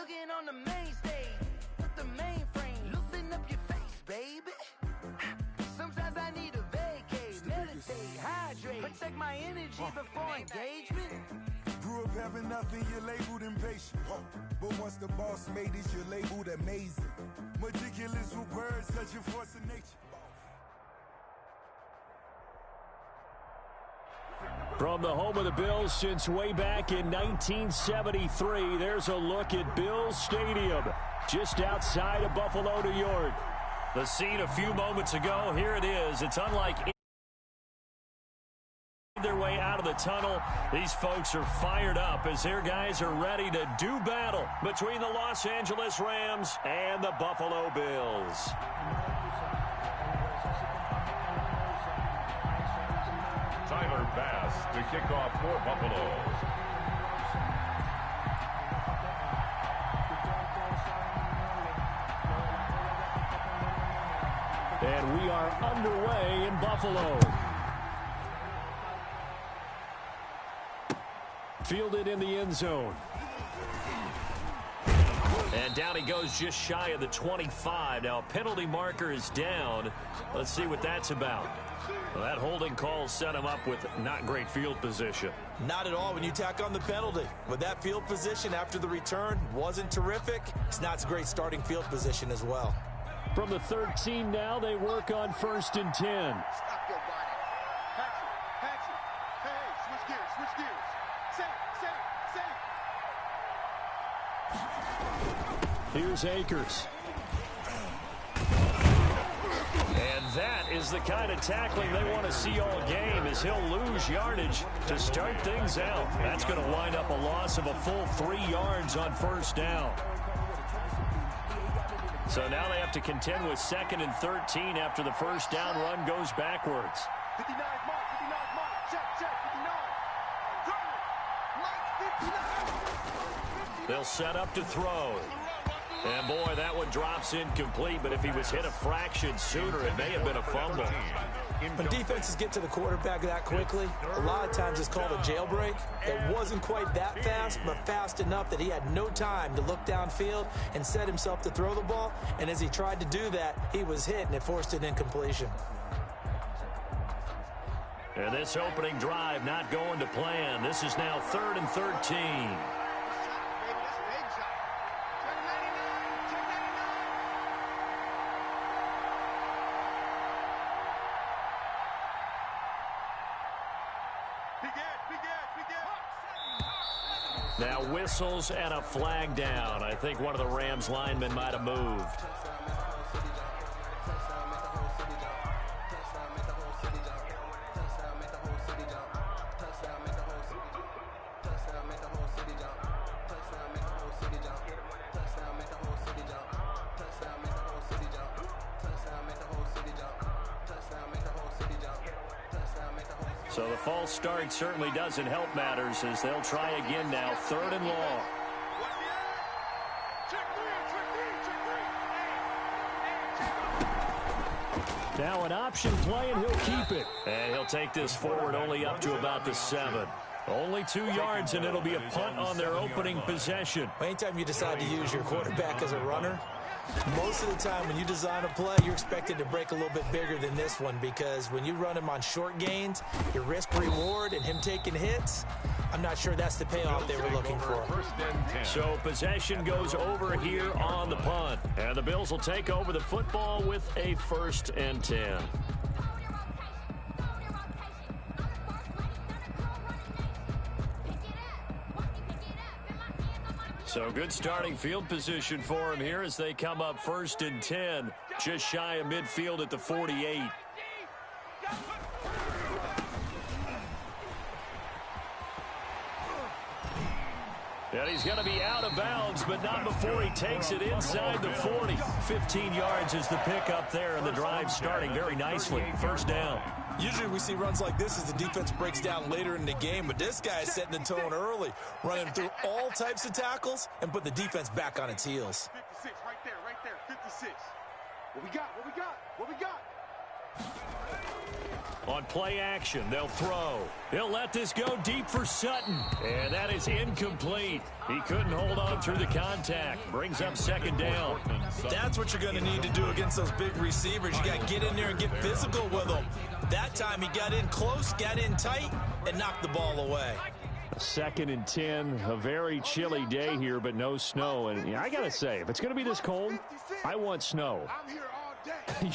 Walking on the main stage with the mainframe. Loosen up your face, baby. Sometimes I need a vacate, meditate, hydrate, protect my energy before engagement. Grew up having nothing, you're labeled impatient. But once the boss made it, you're labeled amazing. Meticulous with words, such a force of nature. From the home of the Bills since way back in 1973, there's a look at Bills Stadium, just outside of Buffalo, New York. The scene a few moments ago, here it is. It's unlike their way out of the tunnel. These folks are fired up as their guys are ready to do battle between the Los Angeles Rams and the Buffalo Bills. Tyler Bass to kick off for Buffalo. And we are underway in Buffalo. Fielded in the end zone. And down he goes just shy of the 25. Now, penalty marker is down. Let's see what that's about. Well, that holding call set him up with not great field position. Not at all when you tack on the penalty. With that field position after the return wasn't terrific. It's not great starting field position as well. From the 13 now, they work on 1st and 10. Stop your body. Patch it. Hey, switch gears. Set. Here's Akers. And that is the kind of tackling they want to see all game, as he'll lose yardage to start things out. That's going to wind up a loss of a full 3 yards on 1st down. So now they have to contend with 2nd and 13 after the 1st down run goes backwards. 59 mark, check, 59. They'll set up to throw. And, boy, that one drops incomplete, but if he was hit a fraction sooner, it may have been a fumble. When defenses get to the quarterback that quickly, a lot of times it's called a jailbreak. It wasn't quite that fast, but fast enough that he had no time to look downfield and set himself to throw the ball. And as he tried to do that, he was hit, and it forced an incompletion. And this opening drive not going to plan. This is now 3rd and 13. Now whistles and a flag down. I think one of the Rams linemen might have moved. So the false start certainly doesn't help matters as they'll try again now. 3rd and long. Now an option play, and he'll keep it. And he'll take this forward only up to about the 7. Only 2 yards, and it'll be a punt on their opening possession. Anytime you decide to use your quarterback as a runner, most of the time when you design a play, you're expected to break a little bit bigger than this one, because when you run him on short gains, your risk-reward and him taking hits, I'm not sure that's the payoff they were looking for. So possession goes over here on the punt. And the Bills will take over the football with a 1st and 10. So good starting field position for him here as they come up 1st and 10, just shy of midfield at the 48. And he's going to be out of bounds, but not before he takes it inside the 40. 15 yards is the pickup there, and the drive starting very nicely. 1st down. Usually we see runs like this as the defense breaks down later in the game, but this guy is setting the tone early, running through all types of tackles and put the defense back on its heels. 56, right there, 56. What we got? On play action, they'll throw. He'll let this go deep for Sutton. And that is incomplete. He couldn't hold on through the contact. Brings up second down. That's what you're going to need to do against those big receivers. You got to get in there and get physical with them. That time he got in close, got in tight, and knocked the ball away. 2nd and 10, a very chilly day here, but no snow. And I got to say, if it's going to be this cold, I want snow.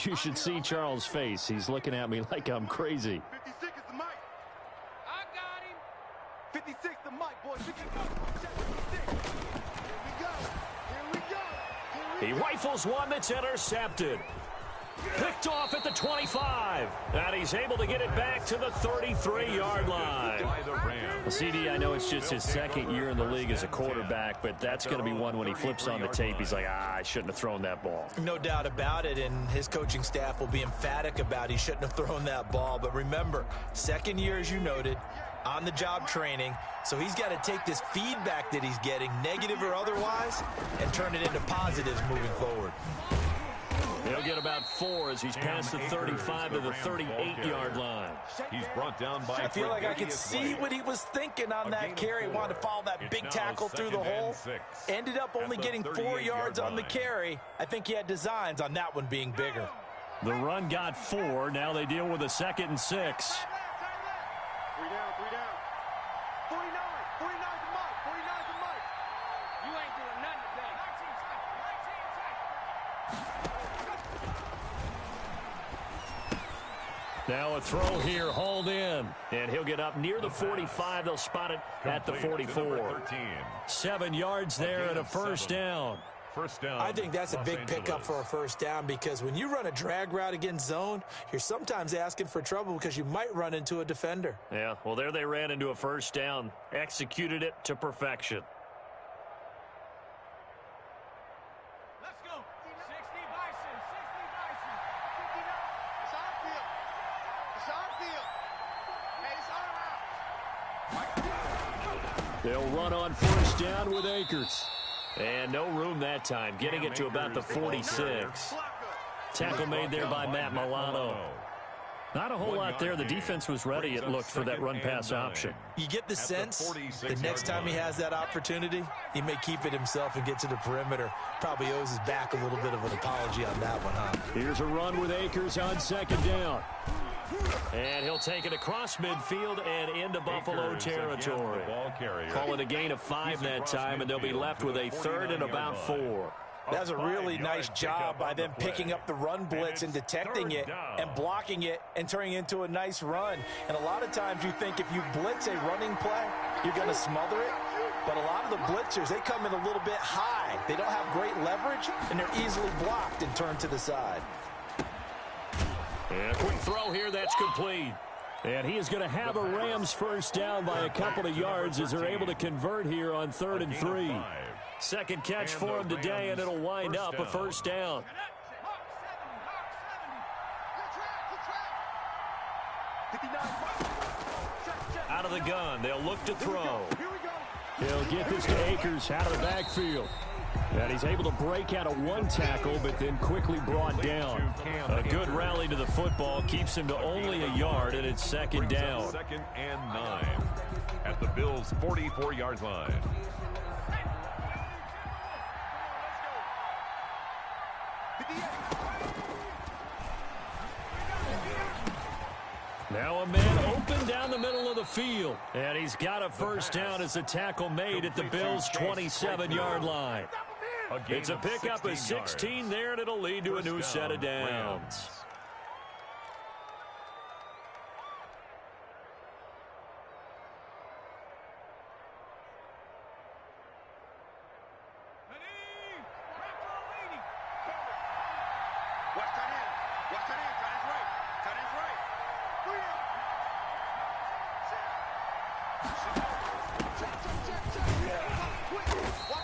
You should see Charles' face. He's looking at me like I'm crazy. 56 is the mic. I got him. 56 the mic, boys. 56. Here we go. He rifles one that's intercepted. Picked off at the 25. And he's able to get it back to the 33-yard line. Well, CD, I know it's just his 2nd year in the league as a quarterback, but that's going to be one when he flips on the tape. He's like, I shouldn't have thrown that ball. No doubt about it, and his coaching staff will be emphatic about he shouldn't have thrown that ball. But remember, 2nd year, as you noted, on-the-job training, so he's got to take this feedback that he's getting, negative or otherwise, and turn it into positives moving forward. He'll get about 4 as he's past the 35 to the 38-yard line. He's brought down by. I feel like I could see what he was thinking on that carry. Wanted to follow that big tackle through the hole. Ended up only getting 4 yards on the carry. I think he had designs on that one being bigger. The run got 4. Now they deal with a 2nd and 6. 3 down. 49 the mic. 49 the mic. You ain't doing nothing today. 19 tight. Now a throw here, hauled in. And he'll get up near the 45. They'll spot it at the 44. 7 yards there and a first down. I think that's a big pickup for a first down because when you run a drag route against zone, you're sometimes asking for trouble because you might run into a defender. Yeah, well, there they ran into a first down. Executed it to perfection. Let's go. 60 Bison. 59. It's our field. It's our field. Hey, it's our house. They'll run on first down with Akers. And no room that time, getting it to about the 46. Tackle made there by Matt Milano. Not a whole lot there. The defense was ready, it looked, for that run-pass option. You get the sense the next time he has that opportunity, he may keep it himself and get to the perimeter. Probably owes his back a little bit of an apology on that one, huh? Here's a run with Akers on second down. And he'll take it across midfield and into Buffalo territory. Call it a gain of 5 that time, and they'll be left with a 3rd and about 4. That's a really nice job by them picking up the run blitz and detecting it and blocking it and turning it into a nice run. And a lot of times you think if you blitz a running play, you're going to smother it. But a lot of the blitzers, they come in a little bit high. They don't have great leverage, and they're easily blocked and turned to the side. And a quick throw here, that's complete. And he is going to have a Rams first down by a couple of yards as they're able to convert here on 3rd and 3. Second catch for him today, and it'll wind up a first down. Out of the gun, they'll look to throw. He'll get this to Akers out of the backfield. And he's able to break out of one tackle, but then quickly brought down. A good rally to the football keeps him to only a yard, and it's second down. 2nd and 9 at the Bills' 44-yard line. Now a man open down the middle of the field. And he's got a first down as the tackle made at the Bills' 27-yard line. It's a pickup of 16 there, and it'll lead to a new set of downs.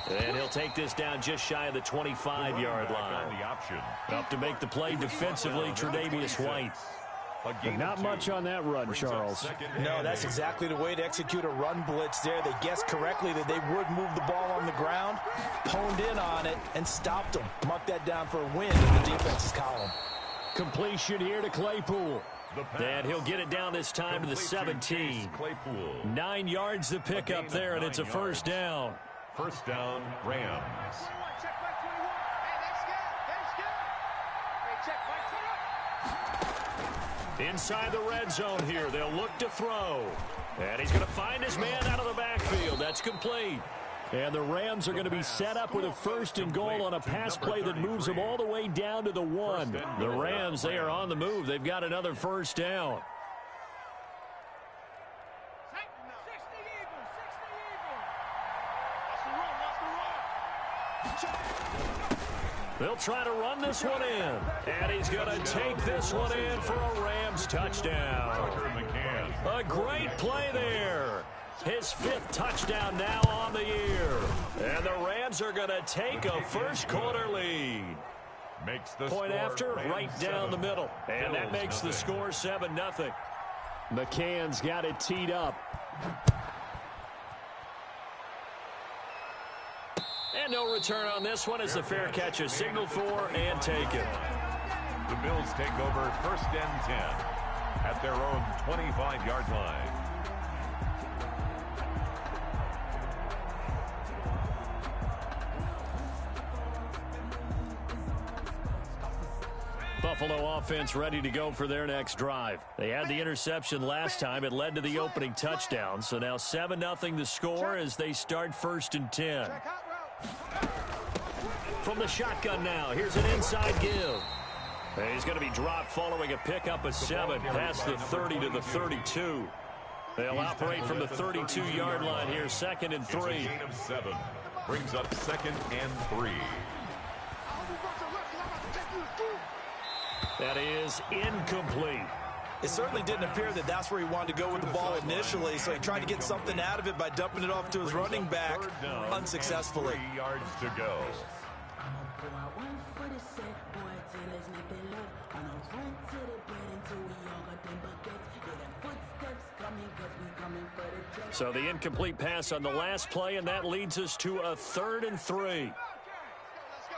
And he'll take this down just shy of the 25-yard line. Up to make the play defensively, Tre'Davious White. But not much on that run, Charles. No, that's exactly the way to execute a run blitz there. They guessed correctly that they would move the ball on the ground, honed in on it, and stopped them. Mark that down for a win in the defense's column. Completion here to Claypool. And he'll get it down this time to the 17. 9 yards to pick up there, and it's a first down. First down, Rams. Check by 21. Hey, they scared. Inside the red zone here, they'll look to throw. And he's going to find his man out of the backfield. That's complete. And the Rams are going to be set up with a first and goal on a pass play that moves them all the way down to the 1. The Rams, they are on the move. They've got another first down. 60 Eagles. Watch the run. They'll try to run this one in. And he's going to take this one in for a Rams touchdown. A great play there. His 5th touchdown now on the year. And the Rams are going to take a first quarter lead. Makes the Point score after, right down the middle. And that Bills makes the score 7-0. McCann's got it teed up. And no return on this one as the fair catch is signaled for and taken. The Bills take over first and 10 at their own 25-yard line. Buffalo offense ready to go for their next drive. They had the interception last time. It led to the opening touchdown. So now 7-0 the score as they start first and 10. From the shotgun now, here's an inside give. And he's going to be dropped following a pickup of 7 past the 30 to the 32. They'll operate from the 32-yard line here, 2nd and 3. It's a gain of 7. Brings up 2nd and 3. That is incomplete. It certainly didn't appear that that's where he wanted to go with the ball initially, so he tried to get something out of it by dumping it off to his running back unsuccessfully. 3 yards to go. So the incomplete pass on the last play, and that leads us to a 3rd and 3. Let's go.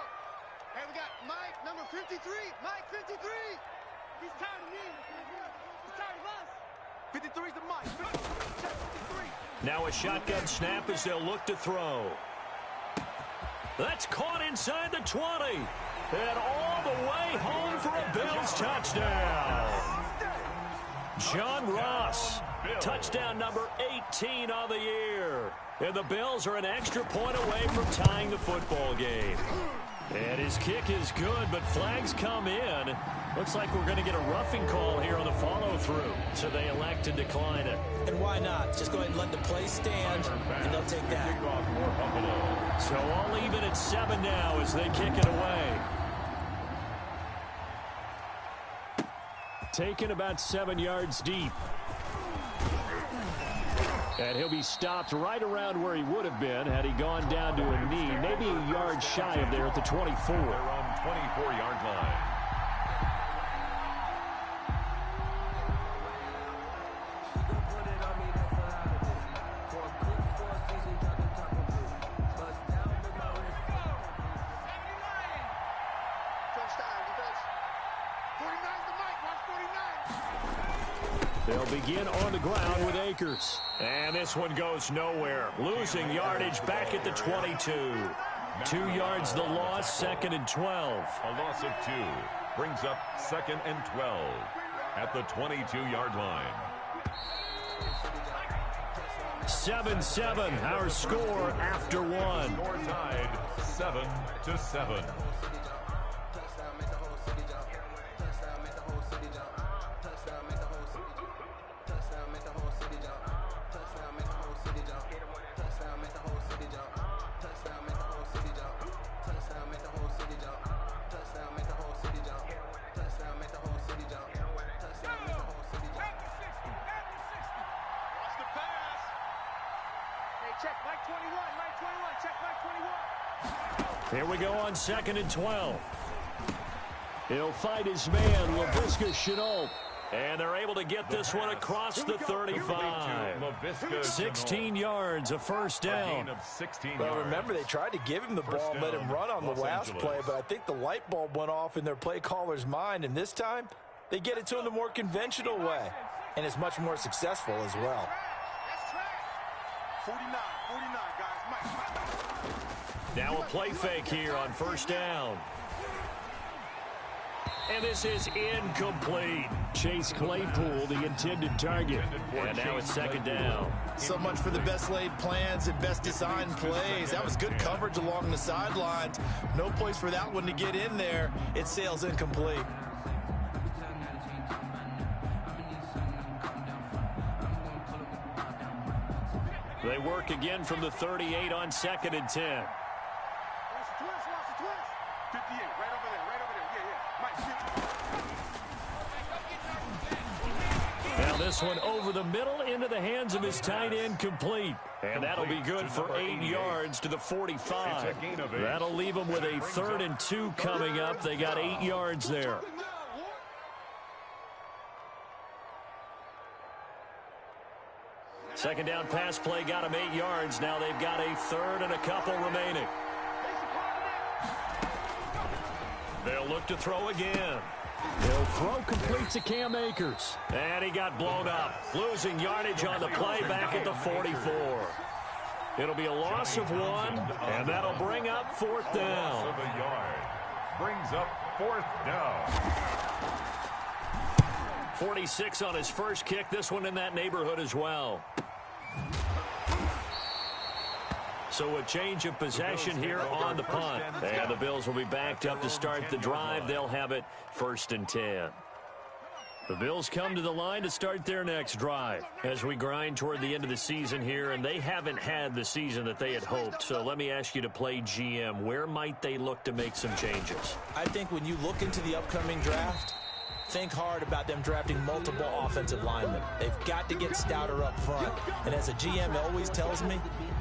Hey, we got Mike, number 53. Mike, 53. He's tired of me. He's tired of us. 53's the Mike. 53. Now a shotgun snap as they'll look to throw. That's caught inside the 20. And all the way home for a Bills touchdown. John Ross, touchdown number 18 on the year. And the Bills are an extra point away from tying the football game. And his kick is good, but flags come in. Looks like we're going to get a roughing call here on the follow-through. So they elect to decline it. And why not? Just go ahead and let the play stand, and they'll take that. So all even at 7 now as they kick it away. Taken about 7 yards deep. And he'll be stopped right around where he would have been had he gone down to a knee, maybe a yard shy of there at the 24. They're on 24-yard line. They'll begin on the ground with Akers. And this one goes nowhere. Losing yardage back at the 22. 2 yards the loss, 2nd and 12. A loss of 2 brings up 2nd and 12 at the 22-yard line. 7-7, our score after 1. Score tied 7-7. Here we go on 2nd and 12. He'll fight his man, Laviska Shenault. And they're able to get this one across the 35. 16 yards, a first down. Well, remember, they tried to give him the ball and let him run on the last play, but I think the light bulb went off in their play caller's mind, and this time they get it to him the more conventional way, and it's much more successful as well. 49, guys. Now a play fake here on first down. And this is incomplete. Chase Claypool, the intended target. And now it's second down. So much for the best laid plans and best designed plays. That was good coverage along the sidelines. No place for that one to get in there. It sails incomplete. They work again from the 38 on 2nd and 10. Watch the twist. 58, right over there. Yeah. Mike, Now this one over the middle into the hands of his tight end, complete. And that'll be good for 8 yards to the 45. That'll leave them with a 3rd and 2 coming up. They got 8 yards there. Second down pass play got them 8 yards. Now they've got a 3rd and a couple remaining. They'll look to throw again. He'll throw complete to Cam Akers. And he got blown up. Losing yardage on the play back at the 44. It'll be a loss of 1, and that'll bring up 4th down. Loss of a yard. Brings up 4th down. 46 on his first kick. This one in that neighborhood as well. So a change of possession here on the punt. And the Bills will be backed up to start the drive. They'll have it 1st and 10. The Bills come to the line to start their next drive as we grind toward the end of the season here, and they haven't had the season that they had hoped. So let me ask you to play GM. Where might they look to make some changes? I think when you look into the upcoming draft, think hard about them drafting multiple offensive linemen. They've got to get stouter up front. And as a GM always tells me,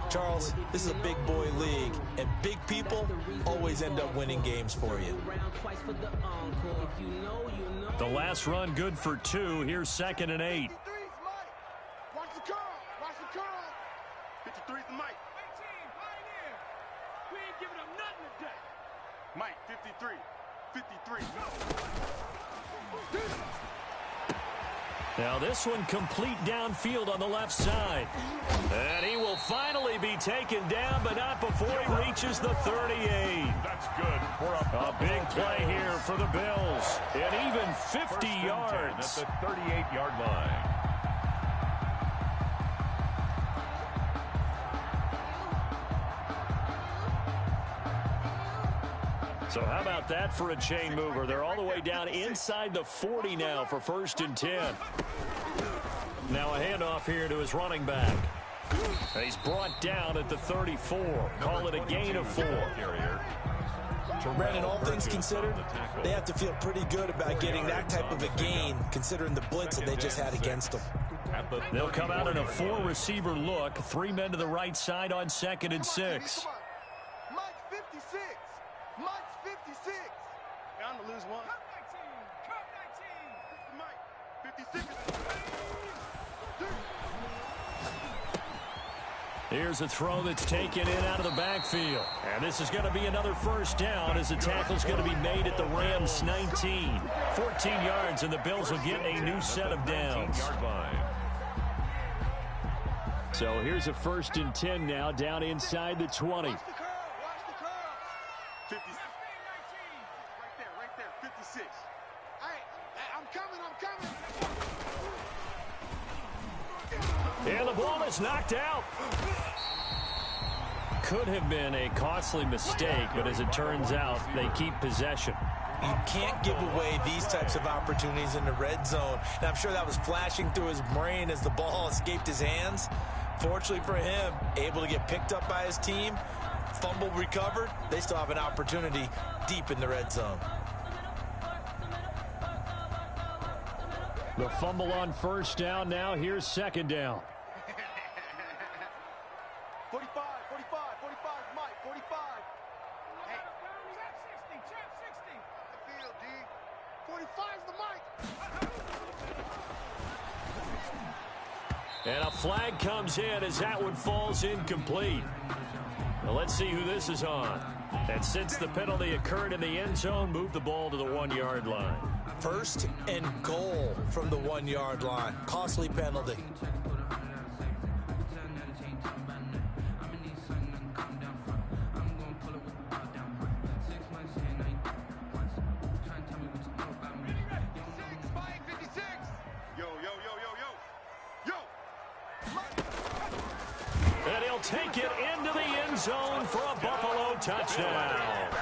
Charles, this is a big boy league, and big people always end up winning games for you. The last run good for 2. Here's 2nd and 8. 53's Mike. Watch the curl. 53's the Mike. We ain't giving up nothing today. Mike, 53. 53. Now this one complete downfield on the left side. And he will finally be taken down, but not before he reaches the 38. That's good for a big play here for the Bills. And even 50 yards. At the 38-yard line. So how about that for a chain mover? They're all the way down inside the 40 now for 1st and 10. Now a handoff here to his running back. He's brought down at the 34. Call it a gain of 4. Brandon, all things considered, they have to feel pretty good about getting that type of a gain, considering the blitz that they just had against them. They'll come out in a 4-receiver look. 3 men to the right side on 2nd and 6. Mike's 56. Mike's 56. I'm going to lose one. Cut 19. Mike, 56. Here's a throw that's taken in out of the backfield. And this is going to be another 1st down as the tackle's going to be made at the Rams' 19. 14 yards, and the Bills will get a new set of downs. So here's a 1st and 10 now, down inside the 20. Watch the curl. 50. Right there. 56. Hey, I'm coming. And the ball is knocked out. Could have been a costly mistake, but as it turns out, they keep possession. You can't give away these types of opportunities in the red zone. Now, I'm sure that was flashing through his brain as the ball escaped his hands. Fortunately for him, able to get picked up by his team, fumble recovered. They still have an opportunity deep in the red zone. The fumble on 1st down. Now here's 2nd down. 45, Mike, 45. Hey. Trap 60. 45. 25's the mic. And a flag comes in as that one falls incomplete. Well, let's see who this is on. And since the penalty occurred in the end zone, move the ball to the 1-yard line. First and goal from the 1-yard line. Costly penalty. And he'll take it into the end zone for a Buffalo touchdown.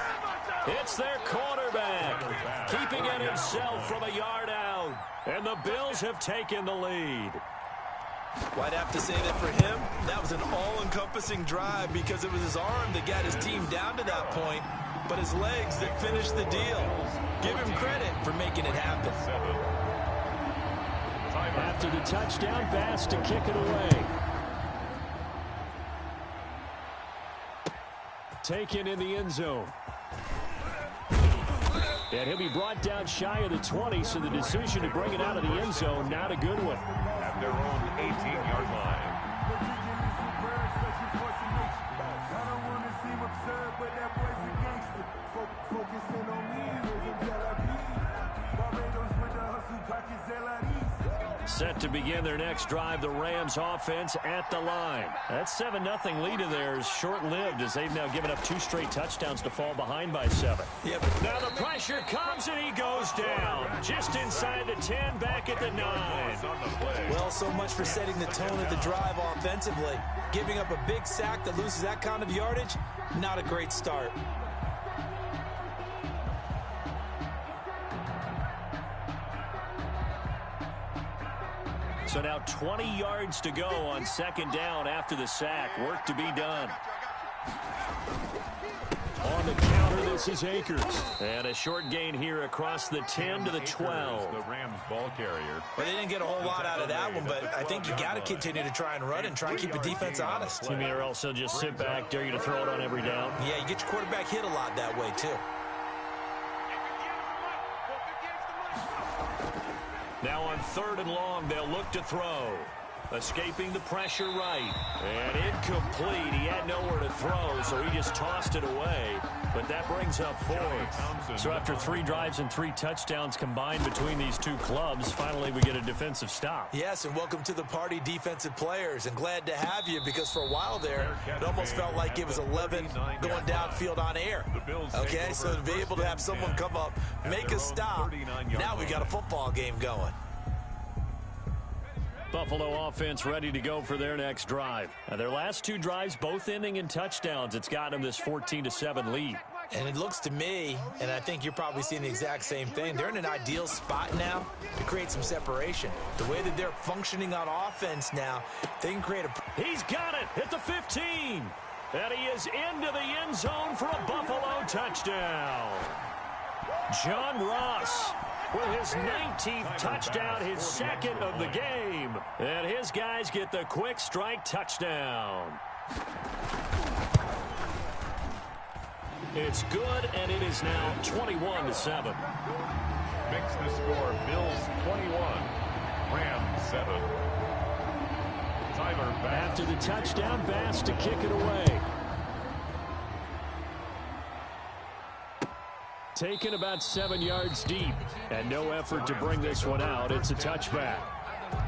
It's their quarterback, keeping it himself from a yard out. And the Bills have taken the lead. Well, I'd have to say that for him, that was an all-encompassing drive because it was his arm that got his team down to that point, but his legs that finished the deal. Give him credit for making it happen. After the touchdown pass to kick it away. Taken in the end zone. And he'll be brought down shy of the 20, so the decision to bring it out of the end zone, not a good one. At their own 18-yard line. I don't want to seem absurd, but that boy's a gangster. Focusing on me, living Tel Aviv. Barbados with the hustle, pockets LREs. Set to begin their next drive, the Rams offense at the line. That 7-0 lead in there is short-lived as they've now given up 2 straight touchdowns to fall behind by 7. Yep. Now the pressure comes and he goes down. Just inside the 10, back at the 9. Well, so much for setting the tone of the drive offensively. Giving up a big sack that loses that kind of yardage, not a great start. So now 20 yards to go on second down after the sack. Work to be done. On the counter, this is Akers. And a short gain here across the 10 to the 12. The Rams ball carrier. Well, they didn't get a whole lot out of that one, but I think you got to continue to try and run and try and keep the defense honest. You mean or else they'll just sit back, dare you to throw it on every down? Yeah, you get your quarterback hit a lot that way, too. Now on 3rd and long, they'll look to throw. Escaping the pressure right. And incomplete. He had nowhere to throw, so he just tossed it away. But that brings up 4th. So after 3 drives and 3 touchdowns combined between these two clubs, finally we get a defensive stop. Yes, and welcome to the party, defensive players. And glad to have you because for a while there, it almost felt like it was 11 going downfield on air. Okay, so to be able to have someone come up, make a stop, now we got a football game going. Buffalo offense ready to go for their next drive. Now, their last 2 drives, both ending in touchdowns. It's got them this 14-7 lead. And it looks to me, and I think you're probably seeing the exact same thing, they're in an ideal spot now to create some separation. The way that they're functioning on offense now, they can create a... He's got it at the 15. And he is into the end zone for a Buffalo touchdown. John Ross with his 19th touchdown, his 2nd of the game. And his guys get the quick strike touchdown. It's good, and it is now 21-7. Makes the score Bills 21, Rams 7. Tyler Bass. After the touchdown, Bass to kick it away. Taken about 7 yards deep, and no effort to bring this one out. It's a touchback.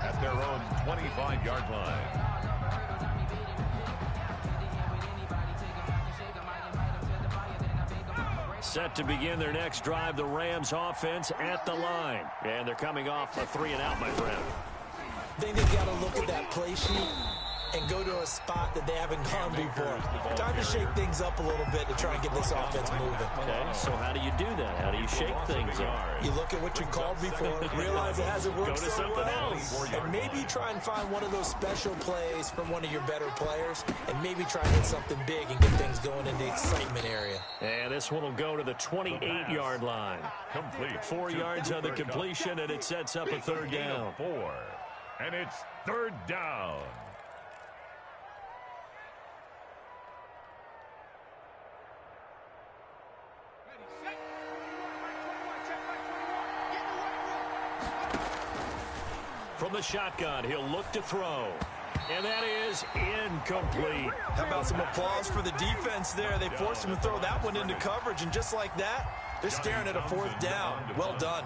At their own 25-yard line. Set to begin their next drive, the Rams offense at the line. And they're coming off a 3-and-out, my friend. I think they've got to look at that play sheet and go to a spot that they haven't gone before. Time to shake things up a little bit to try and get this offense moving. Okay, so how do you do that? How do you shake things up? You look at what you called before, realize it hasn't worked Go to so something well, else. and maybe try and find one of those special plays from one of your better players, and maybe try and hit something big and get things going in the excitement area. And this one will go to the 28-yard line. Complete. 4 yards on the completion, and it sets up a 3rd down. 4. And it's 3rd down. Get from the shotgun. He'll look to throw. And that is incomplete. How about some applause for the defense there? They forced him to throw that one into coverage, and just like that, they're staring at a fourth down. Well done.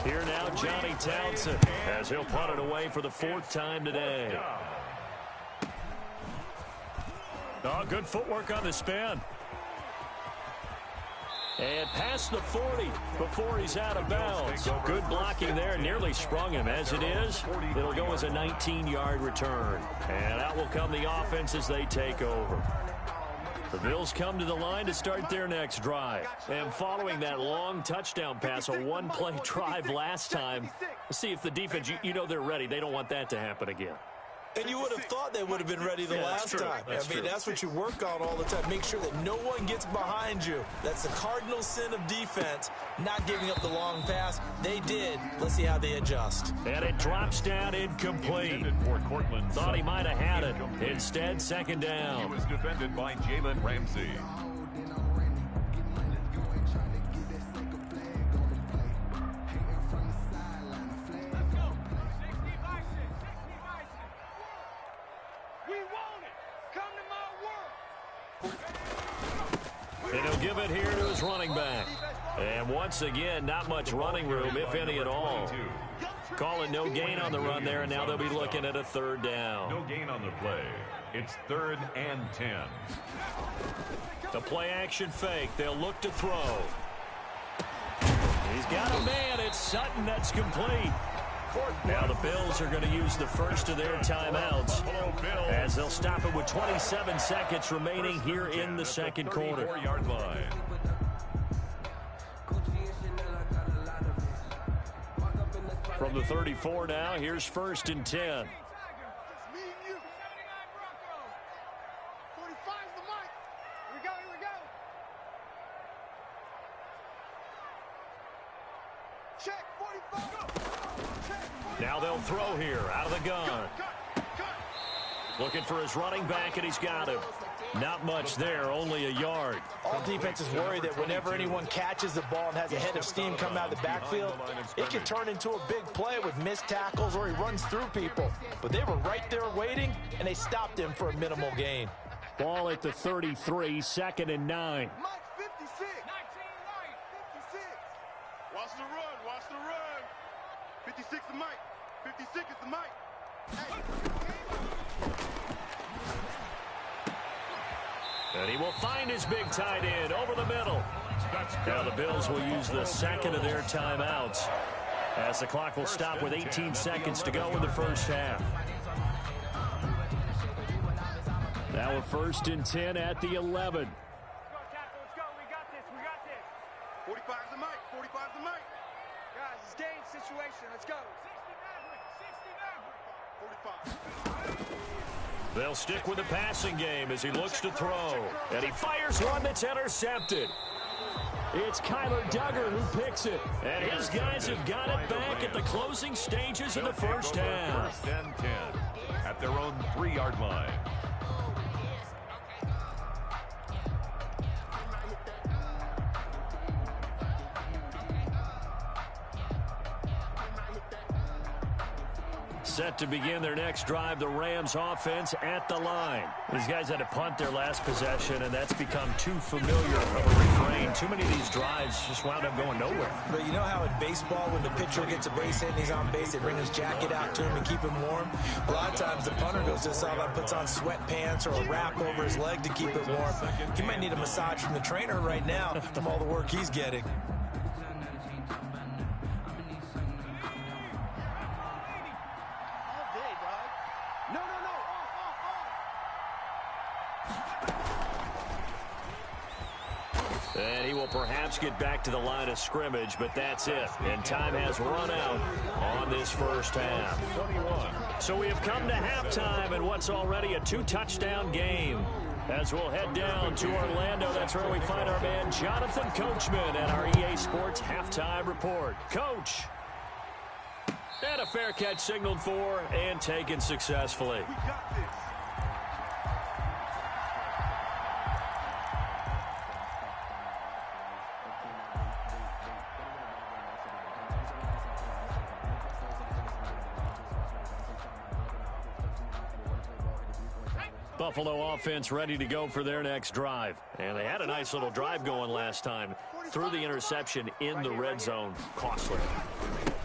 Here now, Johnny Townsend, as he'll punt it away for the fourth time today. Oh, good footwork on the spin. And past the 40 before he's out of bounds. Good blocking there. Nearly sprung him. As it is, it'll go as a 19-yard return. And out will come the offense as they take over. The Bills come to the line to start their next drive. And following that long touchdown pass, a one-play drive last time, see if the defense, you know they're ready. They don't want that to happen again. And you would have thought they would have been ready the last time. That's what you work on all the time. Make sure that no one gets behind you. That's the cardinal sin of defense, not giving up the long pass. They did. Let's see how they adjust. And it drops down incomplete. Thought he might have had it. Instead, second down. He was defended by Jalen Ramsey. And he'll give it here to his running back. And once again, not much running room, if any at all. Calling no gain on the run there, and now they'll be looking at a third down. No gain on the play. It's 3rd and 10. The play action fake. They'll look to throw. He's got a man. It's Sutton. That's complete. Now the Bills are going to use the first of their timeouts as they'll stop it with 27 seconds remaining here in the second quarter. 34-yard line. From the 34 now, here's 1st and 10. Now they'll throw here out of the gun. Looking for his running back, and he's got him. Not much there, only a yard. All defenses worry that whenever anyone catches the ball and has a head of steam coming out of the backfield, it can turn into a big play with missed tackles or he runs through people. But they were right there waiting, and they stopped him for a minimal gain. Ball at the 33, 2nd and 9. Mike 56. 19 right. 56. Watch the run. Watch the run. 56 is Mike. 56 is the Mike. Hey. And he will find his big tight end over the middle. Now the Bills will use the second of their timeouts as the clock will stop with 18 seconds to go in the first half. Now a 1st and 10 at the 11. Let's go, let's go. We got this. We got this. 45 is the Mike. 45 is the Mike. Guys, it's game situation. Let's go. 60 45. They'll stick with the passing game as he looks to throw. And he fires one that's intercepted. It's Kyler Duggar who picks it. And his guys have got it back at the closing stages of the first half. 1st and 10 at their own 3-yard line. Set to begin their next drive, the Rams offense at the line. These guys had to punt their last possession, and that's become too familiar of a refrain. Too many of these drives just wound up going nowhere. But you know how in baseball, when the pitcher gets a base hit and he's on base, they bring his jacket out to him and keep him warm? A lot of times the punter goes to the sideline, puts on sweatpants or a wrap over his leg to keep it warm. He might need a massage from the trainer right now from all the work he's getting. And he will perhaps get back to the line of scrimmage, but that's it. And time has run out on this first half. So we have come to halftime in what's already a 2-touchdown game. As we'll head down to Orlando, that's where we find our man Jonathan Coachman at our EA Sports Halftime Report. Coach. And a fair catch signaled for and taken successfully. We got this. Buffalo offense ready to go for their next drive. And they had a nice little drive going last time. Threw the interception in the red zone. Costly.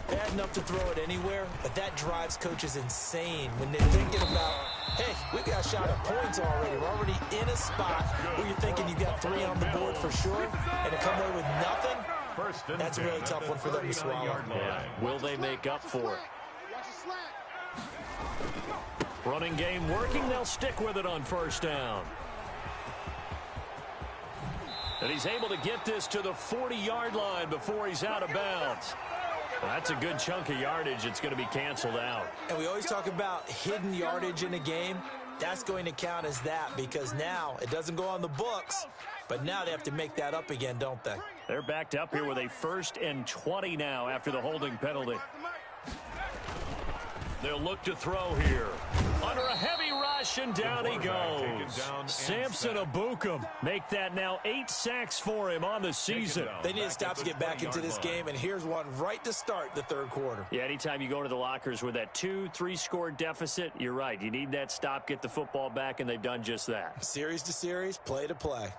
Bad enough to throw it anywhere, but that drives coaches insane when they're thinking about, hey, we got a shot at points already. We're already in a spot where you're thinking you got 3 on the board for sure, and to come away with nothing, that's a really tough one for them to swallow. Yeah. Will they make up for it? Running game working. They'll stick with it on first down. And he's able to get this to the 40-yard line before he's out of bounds. Well, that's a good chunk of yardage. It's going to be canceled out. And we always talk about hidden yardage in a game. That's going to count as that because now it doesn't go on the books, but now they have to make that up again, don't they? They're backed up here with a 1st and 20 now after the holding penalty. They'll look to throw here. Under a heavy rush, and down he goes. Samson Abukum. Make that now 8 sacks for him on the season. They need to stop to get back into this game, and here's one right to start the third quarter. Yeah, anytime you go to the lockers with that 2-3 score deficit, you're right. You need that stop, get the football back, and they've done just that. Series to series, play to play.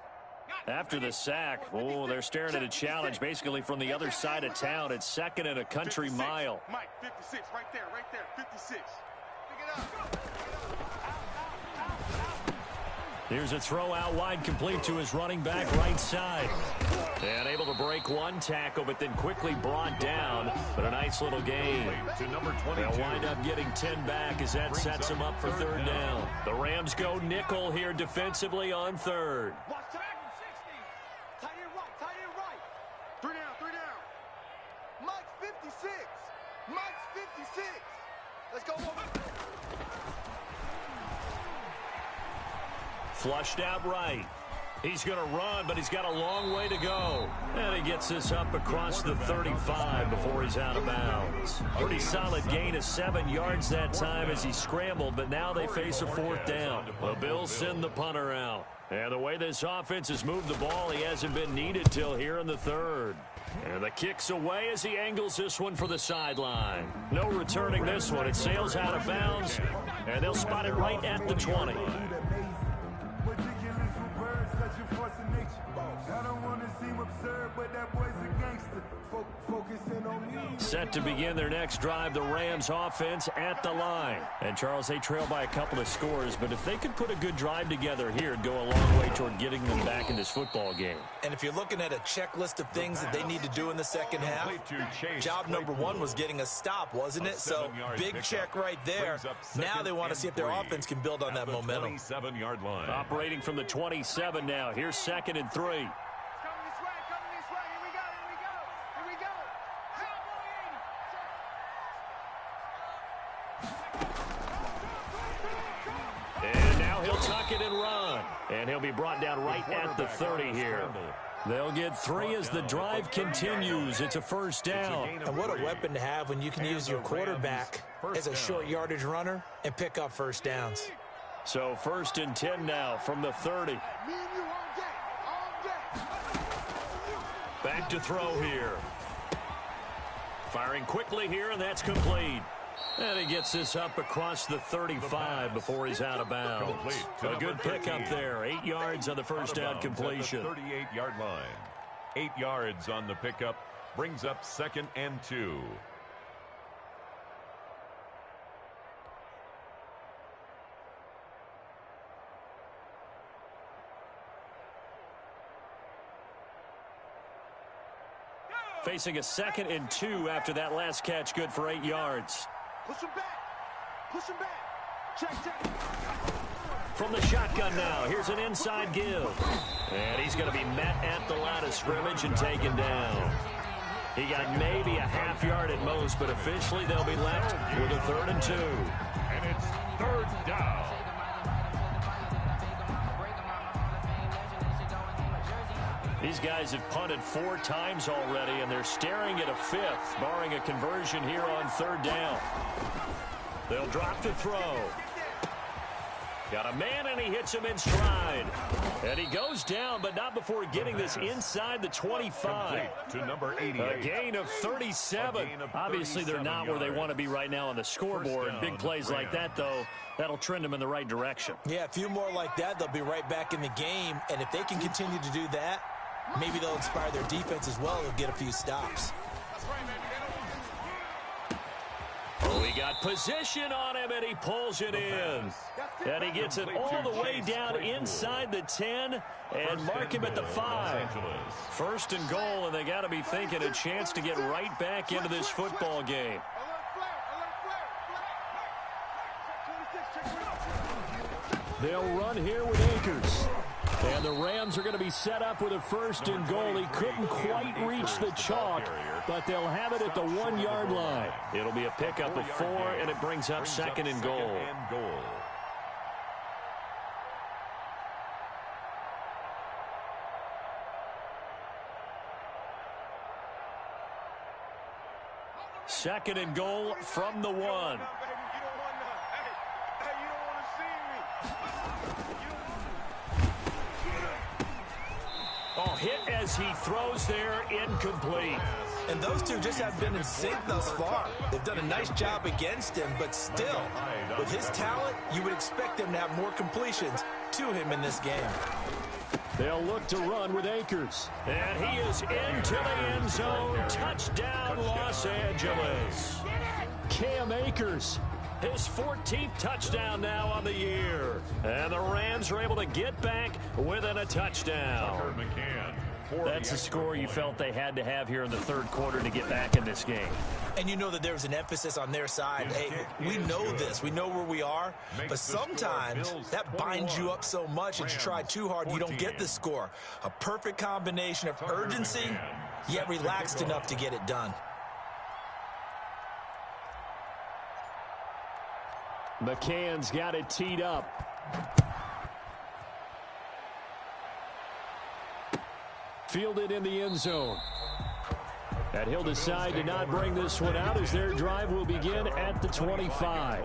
After the sack, they're staring at a challenge basically from the other side of town. It's 2nd and a country mile. Mike, 56, right there, 56. Pick it up. Here's a throw out wide, complete to his running back right side. And able to break one tackle, but then quickly brought down. But a nice little gain. To number 22. They'll wind up getting 10 back as that sets them up for third down. The Rams go nickel here defensively on third. Watch the back. 60. Tight end right. 3 down. Mike's 56. Let's go. Flushed out right. He's going to run, but he's got a long way to go. And he gets this up across the 35 before he's out of bounds. Pretty solid gain of 7 yards that time as he scrambled, but now they face a 4th down. The Bills send the punter out. And the way this offense has moved the ball, he hasn't been needed till here in the third. And the kick's away as he angles this one for the sideline. No returning this one. It sails out of bounds, and they'll spot it right at the 20. Set to begin their next drive, the Rams offense at the line. And Charles, they trail by a couple of scores, but if they could put a good drive together here, it'd go a long way toward getting them back in this football game. And if you're looking at a checklist of things that they need to do in the second half, job number 1 was getting a stop, wasn't it? So big check right there. Now they want to see if their offense can build on that momentum. 27-yard line. Operating from the 27 now. Here's 2nd and 3. And he'll be brought down right at the 30 here. They'll get 3 as the drive continues. It's a 1st down. And what a weapon to have when you can use your quarterback as a short yardage runner and pick up 1st downs. So 1st and 10 now from the 30. Back to throw here. Firing quickly here, and that's complete. And he gets this up across the 35 before he's out of bounds. A good pickup there. 8 yards on the 1st down completion. 38-yard line. 8 yards on the pickup. Brings up 2nd and 2. Facing a 2nd and 2 after that last catch, good for 8 yards. Push him back. Check. From the shotgun now, here's an inside give. And he's going to be met at the line of scrimmage and taken down. He got maybe a half yard at most, but officially they'll be left with a 3rd and 2. And it's 3rd down. These guys have punted 4 times already, and they're staring at a 5th, barring a conversion here on 3rd down. They'll drop to throw. Got a man, and he hits him in stride. And he goes down, but not before getting this inside the 25. To number 88. A gain of 37. Obviously, they're not where they want to be right now on the scoreboard. Big plays like that, though, that'll trend them in the right direction. Yeah, a few more like that, they'll be right back in the game. And if they can continue to do that, maybe they'll inspire their defense as well. They'll get a few stops. Oh, he got position on him, and he pulls it in. And he gets it all the way down inside the 10 and mark him at the 5. First and goal, and they got to be thinking a chance to get right back into this football game. They'll run here with Akers. And the Rams are going to be set up with a first and goal. He couldn't quite reach the chalk, but they'll have it at the 1-yard line. It'll be a pickup of 4, and it brings up second and goal. Second and goal from the 1. Oh, hit as he throws there, incomplete. And those two just haven't been in sync thus far. They've done a nice job against him, but still, with his talent, you would expect them to have more completions to him in this game. They'll look to run with Akers. And he is into the end zone. Touchdown, Los Angeles. Cam Akers, his 14th touchdown now on the year. And the Rams are able to get back within a touchdown. That's a score you felt they had to have here in the third quarter to get back in this game. And you know that there was an emphasis on their side. Hey, we know this. We know where we are. But sometimes that binds you up so much that you try too hard, you don't get the score. A perfect combination of urgency, yet relaxed enough to get it done. McCann's got it teed up. Fielded in the end zone. And he'll decide to not bring this one out as their drive will begin at the 25.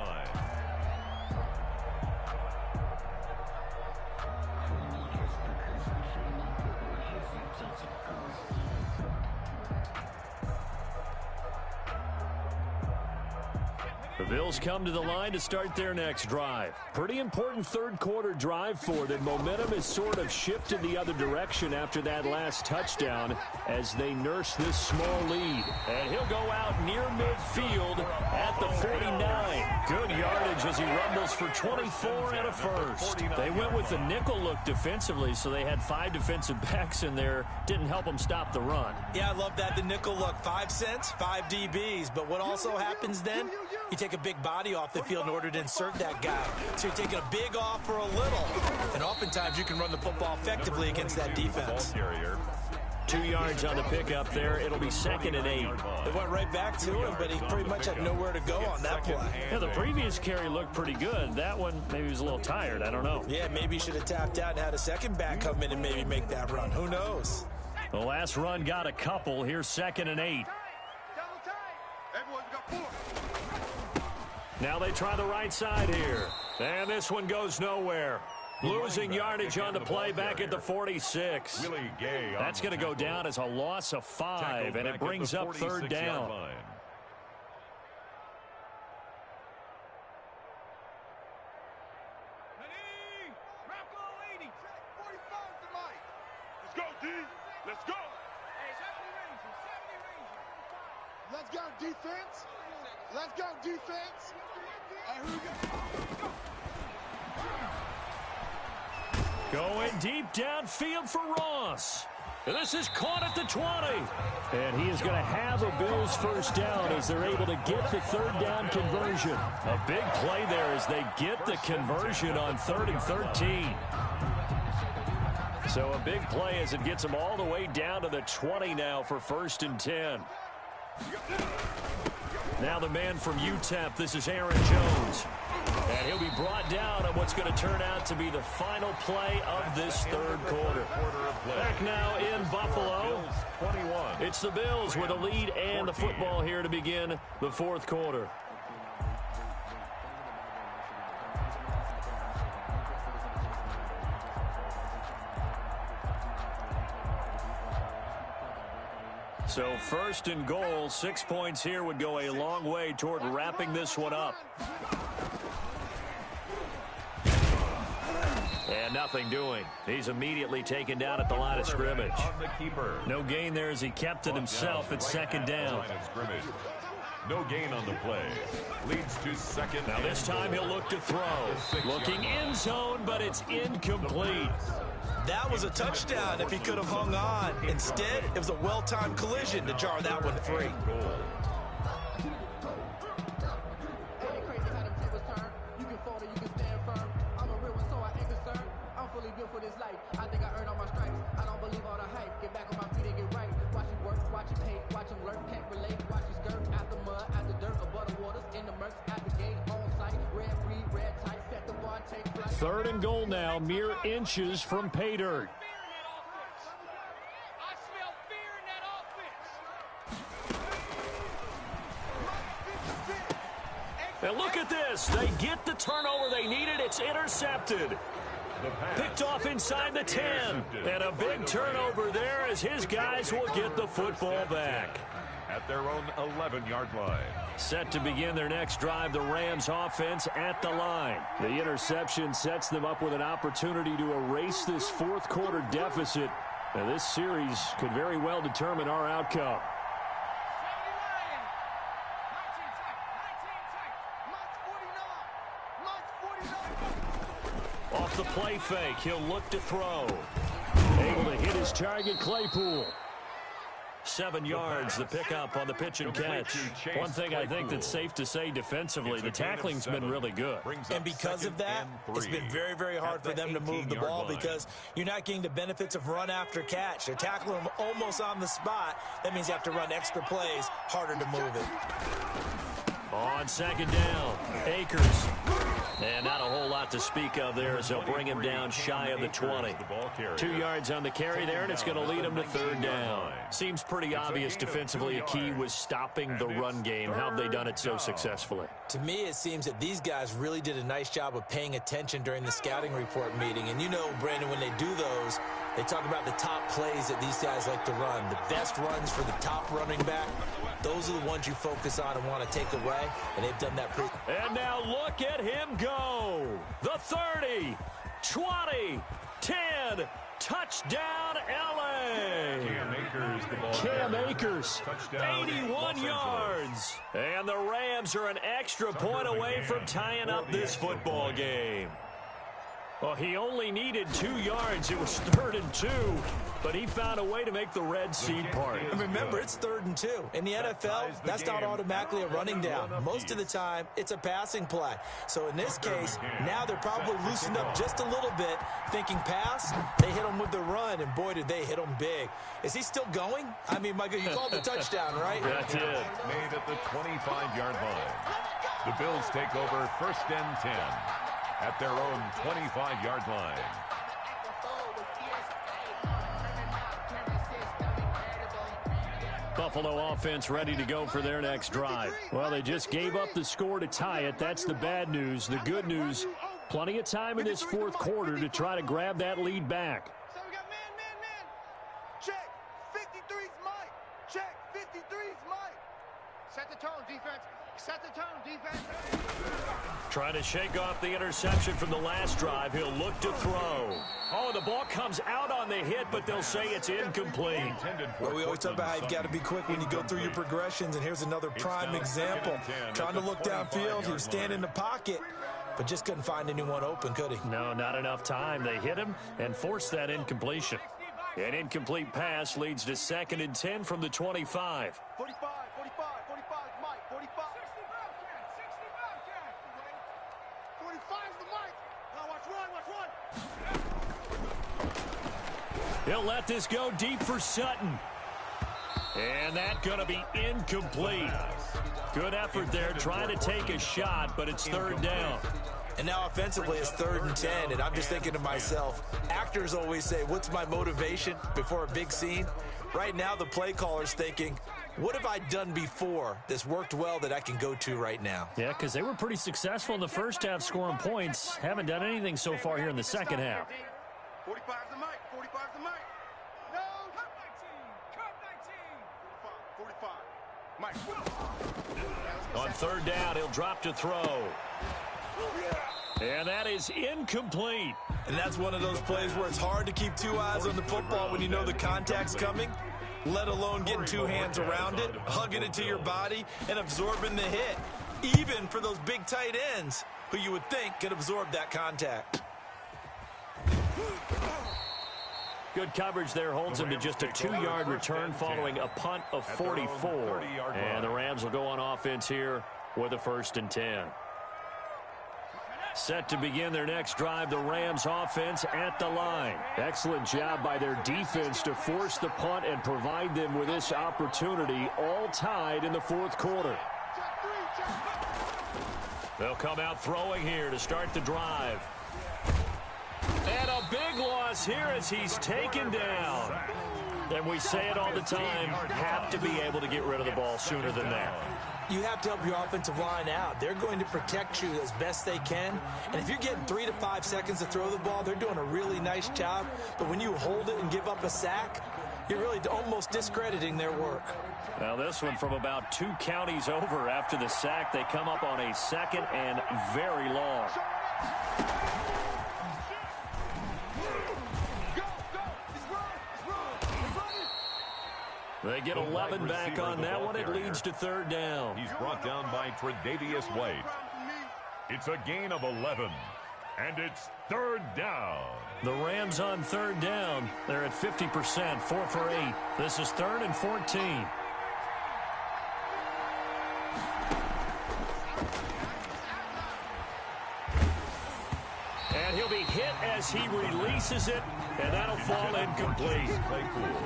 The Bills come to the line to start their next drive. Pretty important third quarter drive for them. Momentum has sort of shifted the other direction after that last touchdown as they nurse this small lead. And he'll go out near midfield at the 49. Good yardage as he rumbles for 24 and a first. They went with the nickel look defensively, so they had 5 defensive backs in there. Didn't help them stop the run. Yeah, I love that. The nickel look, 5 cents, 5 DBs. But what also happens then? You take a big body off the field in order to insert that guy. So you're taking a big off for a little. And oftentimes you can run the football effectively against that defense. 2 yards on the pickup there. It'll be second and 8. They went right back to him, but he pretty much had nowhere to go on that play. Yeah, the previous carry looked pretty good. That one, maybe he was a little tired. I don't know. Yeah, maybe he should have tapped out and had a second back come in and maybe make that run. Who knows? The last run got a couple. Here's second and 8. Now they try the right side here. And this one goes nowhere. Losing yardage on the play back at the 46. That's going to go down as a loss of 5, and it brings up third down. Let's go, D. Let's go. Let's go, defense. Let's go, defense. Here we go. Going deep downfield for Ross. This is caught at the 20. And he is going to have a Bills first down as they're able to get the third down conversion. A big play there as they get the conversion on 3rd and 13. So a big play as it gets them all the way down to the 20 now for 1st and 10. Now the man from UTEP, this is Aaron Jones. And he'll be brought down on what's going to turn out to be the final play of this third quarter. Back now in Buffalo. It's the Bills with a lead and the football here to begin the fourth quarter. So first and goal, 6 points here would go a long way toward wrapping this one up. And nothing doing. He's immediately taken down at the line of scrimmage. No gain there as he kept it himself at second down. No gain on the play. Leads to second. Now this time he'll look to throw. Looking in zone, but it's incomplete. That was a touchdown if he could have hung on. Instead, it was a well-timed collision to jar that one free. For this life, I think I earned all my stripes. I don't believe all the hype. Get back on my feet and get right. Watch him work, watch him hate, watch him lurk, can't relate. Watch his skirt out the mud, out the dirt, above the waters, in the murks, at the gate, on site. Red free, red tight, set the bar, take flight. Third and goal now, mere inches from pay dirt. I smell fear in that offense. And look at this. They get the turnover they needed. It's intercepted. Picked off inside the 10. And a big turnover there as his guys will get the football back. At their own 11-yard line. Set to begin their next drive, the Rams offense at the line. The interception sets them up with an opportunity to erase this fourth quarter deficit. Now, this series could very well determine our outcome. Off the play fake, he'll look to throw. Able to hit his target, Claypool. 7 yards, the pickup on the pitch and catch. One thing I think that's safe to say defensively, the tackling's been really good. And because of that, it's been very, very hard for them to move the ball because you're not getting the benefits of run after catch. They're tackling them almost on the spot. That means you have to run extra plays, harder to move it. On second down, Akers. And not a whole lot to speak of there as they'll bring him down shy of the 20. 2 yards on the carry there, and it's going to lead him to third down. Seems pretty obvious defensively a key was stopping the run game. How have they done it so successfully? To me, it seems that these guys really did a nice job of paying attention during the scouting report meeting. And you know, Brandon, when they do those, they talk about the top plays that these guys like to run. The best runs for the top running back. Those are the ones you focus on and want to take away, and they've done that pretty. And now look at him go. The 30, 20, 10, touchdown L.A. Cam Akers, 81 yards. And the Rams are an extra point away from tying up this football game. Well, he only needed 2 yards. It was 3rd and 2, but he found a way to make the red seat part. And remember, it's 3rd and 2. In the NFL, that's not automatically a running down. Most of the time, it's a passing play. So in this case, now they're probably loosened up just a little bit, thinking pass. They hit him with the run, and boy, did they hit him big. Is he still going? I mean, Michael, you called the touchdown, right? That's it. Made at the 25-yard line. The Bills take over 1st and 10. At their own 25-yard line. Buffalo offense ready to go for their next drive. Well, they just gave up the score to tie it. That's the bad news. The good news, plenty of time in this fourth quarter to try to grab that lead back. So we got man. Check. 53's Mike. Check. 53's Mike. Set the tone, defense. Set the tone, defense. Trying to shake off the interception from the last drive. He'll look to throw. Oh, the ball comes out on the hit, but they'll say it's incomplete. Well, we always talk about how you've got to be quick when you go through your progressions, and here's another prime example. Trying to look downfield, he was standing in the pocket, but just couldn't find anyone open, could he? No, not enough time. They hit him and forced that incompletion. An incomplete pass leads to 2nd and 10 from the 25. 45, Mike. 45. 45's the Mike. Now watch run. He'll let this go deep for Sutton. And that's going to be incomplete. Good effort there, trying to take a shot, but it's 3rd down. And now offensively it's 3rd and 10, and I'm just thinking to myself, actors always say, what's my motivation before a big scene? Right now the play caller's thinking, what have I done before that's worked well that I can go to right now? Yeah, because they were pretty successful in the first half scoring points. Haven't done anything so far here in the second half. 45's the Mike. 45's the Mike. No. Cut 19. On third down, he'll drop to throw. And that is incomplete. And that's one of those plays where it's hard to keep two eyes on the football when you know the contact's coming, let alone getting two hands around it, hugging it to your body, and absorbing the hit, even for those big tight ends who you would think could absorb that contact. Good coverage there holds him to just a 2-yard return following a punt of 44. And the Rams will go on offense here with a 1st and 10. Set to begin their next drive, the Rams offense at the line. Excellent job by their defense to force the punt and provide them with this opportunity, all tied in the 4th quarter. They'll come out throwing here to start the drive. And a big loss here as he's taken down. And we say it all the time, have to be able to get rid of the ball sooner than that. You have to help your offensive line out. They're going to protect you as best they can. And if you're getting 3 to 5 seconds to throw the ball, they're doing a really nice job. But when you hold it and give up a sack, you're really almost discrediting their work. Now this one from about 2 counties over after the sack. They come up on a 2nd and very long. They get 11 back on that one. It leads to 3rd down. He's brought down by Tre'Davious White. It's a gain of 11, and it's 3rd down. The Rams on 3rd down. They're at 50%, 4 for 8. This is 3rd and 14. And he'll be hit as he releases it, and that'll fall incomplete.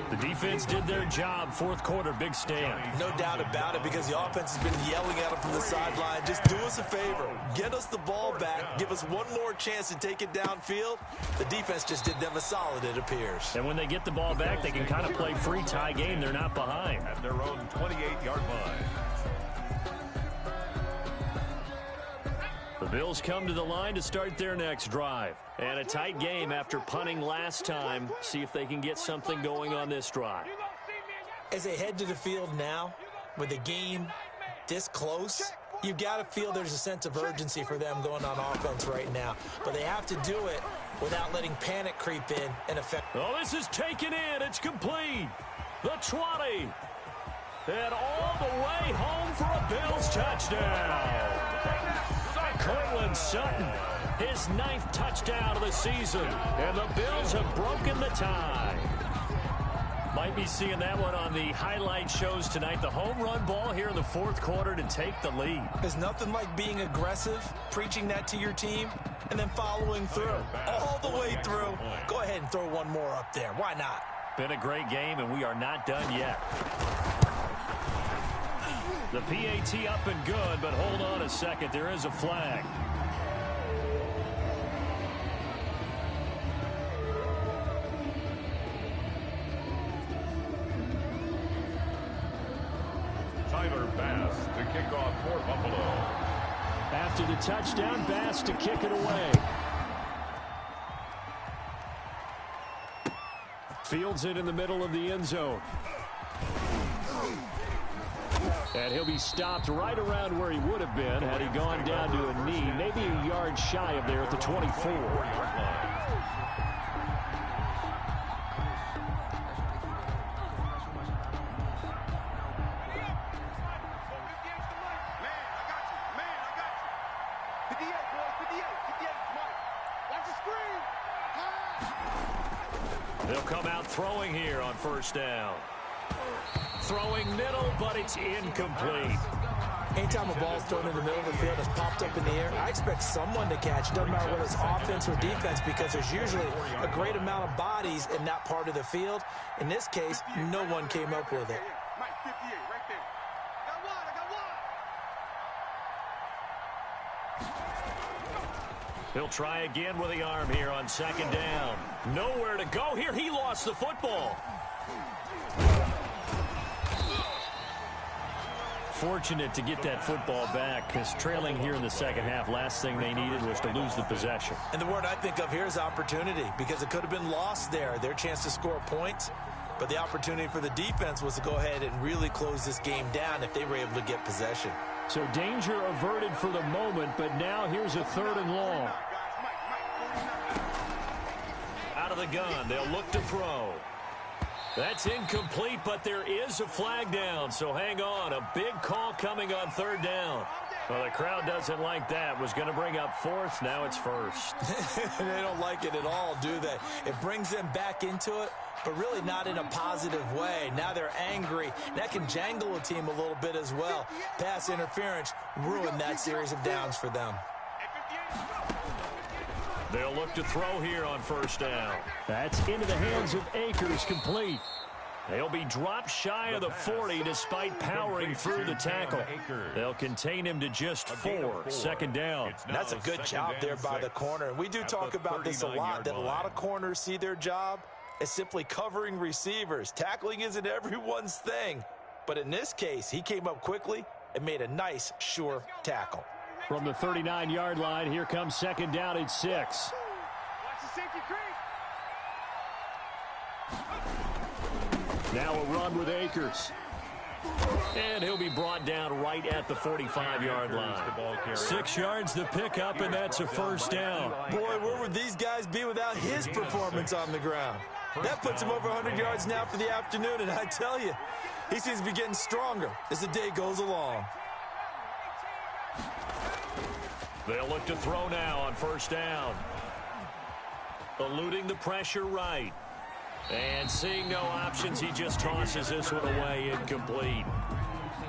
The defense did their job. 4th quarter, big stand. No doubt about it, because the offense has been yelling at him from the sideline. Just do us a favor. Get us the ball back. Give us one more chance to take it downfield. The defense just did them a solid, it appears. And when they get the ball back, they can kind of play free tie game. They're not behind. At their own 28-yard line. The Bills come to the line to start their next drive. And a tight game after punting last time. See if they can get something going on this drive. As they head to the field now, with the game this close, you've got to feel there's a sense of urgency for them going on offense right now. But they have to do it without letting panic creep in and affect. Oh, this is taken in. It's complete. The 20. And all the way home for a Bills touchdown. Cortland Sutton, his 9th touchdown of the season. And the Bills have broken the tie. Might be seeing that one on the highlight shows tonight. The home run ball here in the 4th quarter to take the lead. There's nothing like being aggressive, preaching that to your team, and then following through. All the way through. Go ahead and throw one more up there. Why not? Been a great game, and we are not done yet. The PAT up and good, but hold on a second. There is a flag. Tyler Bass to kick off for Buffalo. After the touchdown, Bass to kick it away. Fields it in the middle of the end zone. And he'll be stopped right around where he would have been had he gone down to a knee, maybe a yard shy of there at the 24. They'll come out throwing here on 1st down. Throwing middle, but it's incomplete. Anytime a ball's thrown in the middle of the field and it's popped up in the air, I expect someone to catch it. Doesn't matter whether it's offense or defense, because there's usually a great amount of bodies in that part of the field. In this case, no one came up with it. Mike, 58, right there. I got one. He'll try again with the arm here on 2nd down. Nowhere to go here. He lost the football. Fortunate to get that football back, because trailing here in the 2nd half, last thing they needed was to lose the possession. And the word I think of here is opportunity, because it could have been lost there, their chance to score points. But the opportunity for the defense was to go ahead and really close this game down if they were able to get possession. So danger averted for the moment, but now here's a 3rd and long. Out of the gun, they'll look to throw. That's incomplete, but there is a flag down, so hang on. A big call coming on 3rd down. Well, the crowd doesn't like that. Was going to bring up 4th, now it's 1st. They don't like it at all, do they? It brings them back into it, but really not in a positive way. Now they're angry. That can jangle a team a little bit as well. Pass interference ruined that series of downs for them. They'll look to throw here on 1st down. That's into the hands of Akers, complete. They'll be dropped shy of the 40 despite powering through the tackle. They'll contain him to just 4. 2nd down. That's a good job there by the corner. We do talk about this a lot, that a lot of corners see their job as simply covering receivers. Tackling isn't everyone's thing. But in this case, he came up quickly and made a nice, sure tackle. From the 39-yard line, here comes 2nd down at 6. Watch the safety creep. Now a run with Akers. And he'll be brought down right at the 45-yard line. 6 yards to pick up, and that's a 1st down. Boy, where would these guys be without his performance on the ground? That puts him over 100 yards now for the afternoon, and I tell you, he seems to be getting stronger as the day goes along. They'll look to throw now on 1st down. Eluding the pressure right. And seeing no options, he just tosses this one away, incomplete.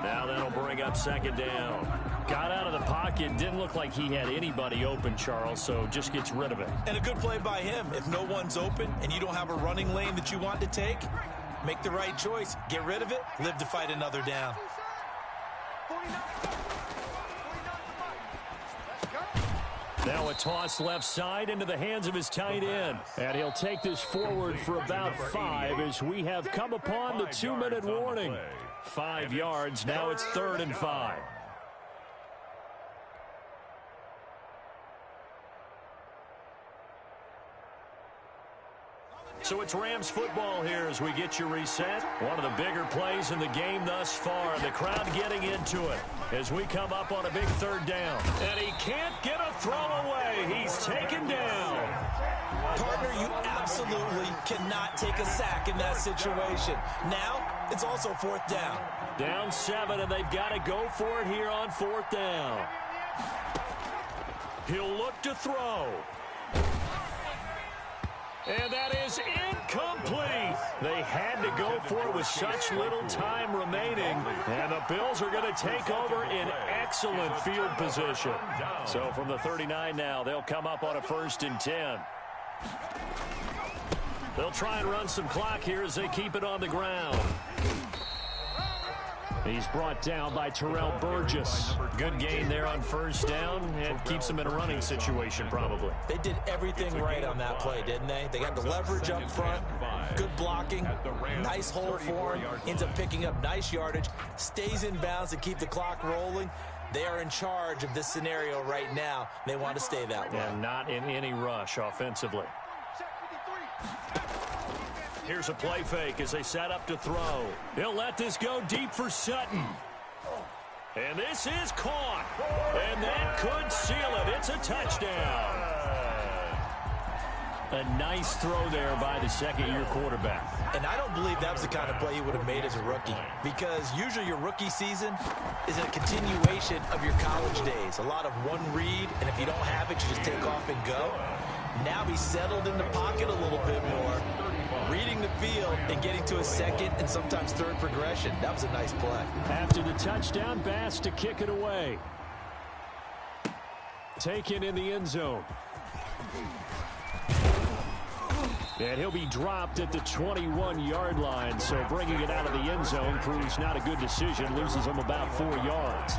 Now that'll bring up 2nd down. Got out of the pocket, didn't look like he had anybody open, Charles, so just gets rid of it. And a good play by him. If no one's open and you don't have a running lane that you want to take, make the right choice. Get rid of it, live to fight another down. Now a toss left side into the hands of his tight end. And he'll take this forward for about 5 as we have come upon the 2-minute warning. 5 yards, now it's 3rd and 5. So it's Rams football here as we get you reset. One of the bigger plays in the game thus far. The crowd getting into it as we come up on a big 3rd down. And he can't get a throw away. He's taken down. Partner, you absolutely cannot take a sack in that situation. Now, it's also 4th down. Down 7, and they've got to go for it here on 4th down. He'll look to throw. And that is incomplete. They had to go for it with such little time remaining. And the Bills are going to take over in excellent field position. So from the 39 now, they'll come up on a 1st and 10. They'll try and run some clock here as they keep it on the ground. He's brought down by Terrell Burgess. Good gain there on 1st down, and keeps him in a running situation probably. They did everything right on that play, didn't they? They got the leverage up front, good blocking, nice hole for him, ends up picking up nice yardage, stays in bounds to keep the clock rolling. They are in charge of this scenario right now. They want to stay that way. And not in any rush offensively. Here's a play fake as they set up to throw. He'll let this go deep for Sutton. And this is caught. And that could seal it. It's a touchdown. A nice throw there by the 2nd-year quarterback. And I don't believe that was the kind of play he would have made as a rookie, because usually your rookie season is a continuation of your college days. A lot of one read, and if you don't have it, you just take off and go. Now he's settled in the pocket a little bit more, reading the field and getting to a 2nd and sometimes 3rd progression. That was a nice play. After the touchdown, Bass to kick it away. Taken in the end zone. And he'll be dropped at the 21-yard line, so bringing it out of the end zone proves not a good decision. Loses him about 4 yards.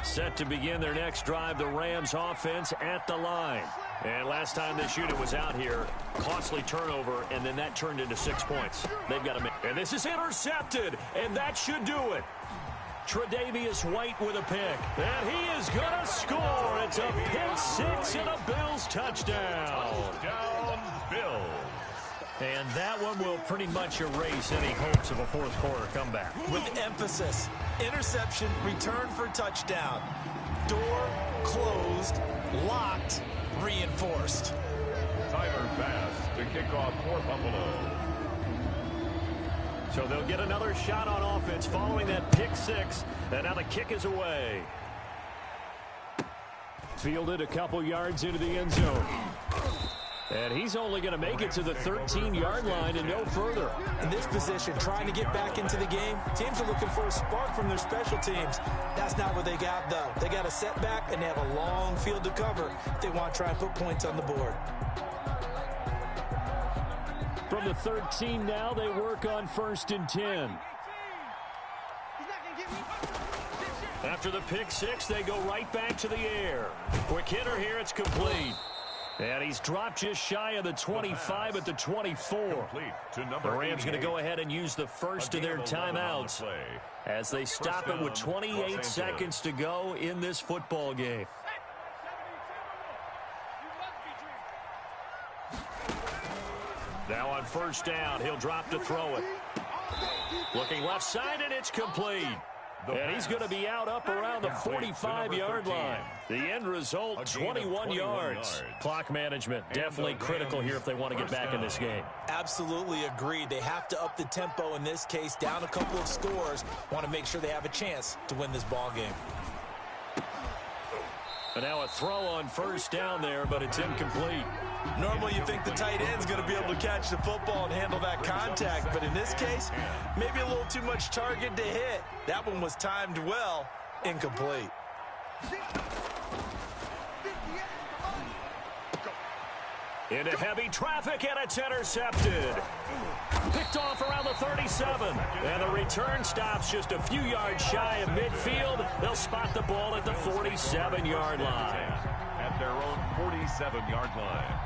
Set to begin their next drive, the Rams offense at the line. And last time this unit was out here, costly turnover, and then that turned into 6 points. They've got to make. And this is intercepted, and that should do it. Tre'Davious White with a pick, and he is going to score. It's a pick six and a Bills touchdown. Touchdown, Bills. And that one will pretty much erase any hopes of a fourth quarter comeback. With emphasis, interception, return for touchdown. Door closed, locked, reinforced. Tyler Bass to kick off for Buffalo. So they'll get another shot on offense following that pick six. And now the kick is away. Fielded a couple yards into the end zone. And he's only going to make it to the 13-yard line and no further. In this position, trying to get back into the game, teams are looking for a spark from their special teams. That's not what they got, though. They got a setback, and they have a long field to cover if they want to try and put points on the board. From the 13 now, they work on 1st and 10. After the pick six, they go right back to the air. Quick hitter here, it's complete. And he's dropped just shy of the 25 at the 24. The Rams going to go ahead and use the first of their timeouts as they stop it with 28 seconds to go in this football game. Now on 1st down, he'll drop to throw it. Looking left side, and it's complete. And he's going to be out up around the 45-yard line. The end result, 21 yards. Clock management, definitely critical here if they want to get back in this game. Absolutely agreed. They have to up the tempo in this case, down a couple of scores. Want to make sure they have a chance to win this ball game. And now a throw on 1st down there, but it's incomplete. Normally you think the tight end's going to be able to catch the football and handle that contact, but in this case, maybe a little too much target to hit. That one was timed well, incomplete. Into heavy traffic, and it's intercepted. Picked off around the 37. And the return stops just a few yards shy of midfield. They'll spot the ball at the 47-yard line. At their own 47-yard line.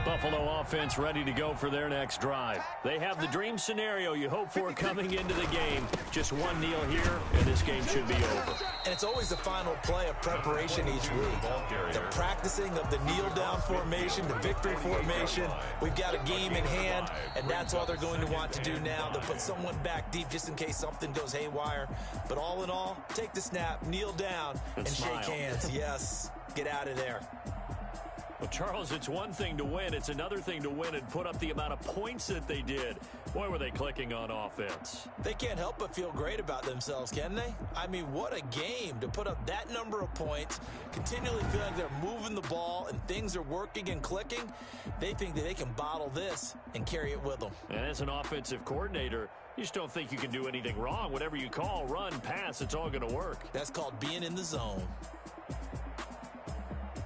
Buffalo offense ready to go for their next drive. They have the dream scenario you hope for coming into the game. Just one kneel here, and this game should be over. And it's always the final play of preparation each week. The practicing of the kneel-down formation, the victory formation. We've got a game in hand, and that's all they're going to want to do now. They'll put someone back deep just in case something goes haywire. But all in all, take the snap, kneel down, and shake hands. Yes, get out of there. Well, Charles, it's one thing to win. It's another thing to win and put up the amount of points that they did. Boy, were they clicking on offense. They can't help but feel great about themselves, can they? I mean, what a game to put up that number of points, continually feeling they're moving the ball and things are working and clicking. They think that they can bottle this and carry it with them. And as an offensive coordinator, you just don't think you can do anything wrong. Whatever you call, run, pass, it's all going to work. That's called being in the zone.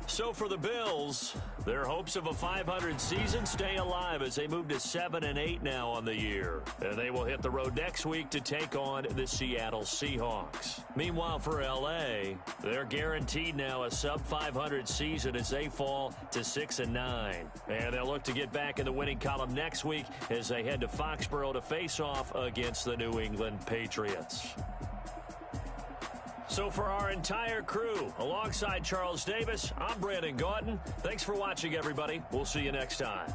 So for the Bills, their hopes of a 500 season stay alive as they move to 7-8 now on the year. And they will hit the road next week to take on the Seattle Seahawks. Meanwhile, for L.A., they're guaranteed now a sub-500 season as they fall to 6-9. And they'll look to get back in the winning column next week as they head to Foxborough to face off against the New England Patriots. So for our entire crew, alongside Charles Davis, I'm Brandon Gauton. Thanks for watching, everybody. We'll see you next time.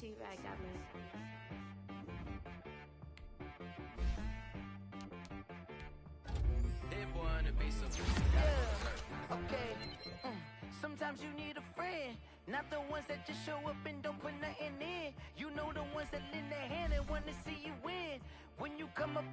T-Rag got me. Yeah, okay. Sometimes you need a friend, not the ones that just show up and don't put nothing in. You know the ones that lend their hand and want to see you win. When you come up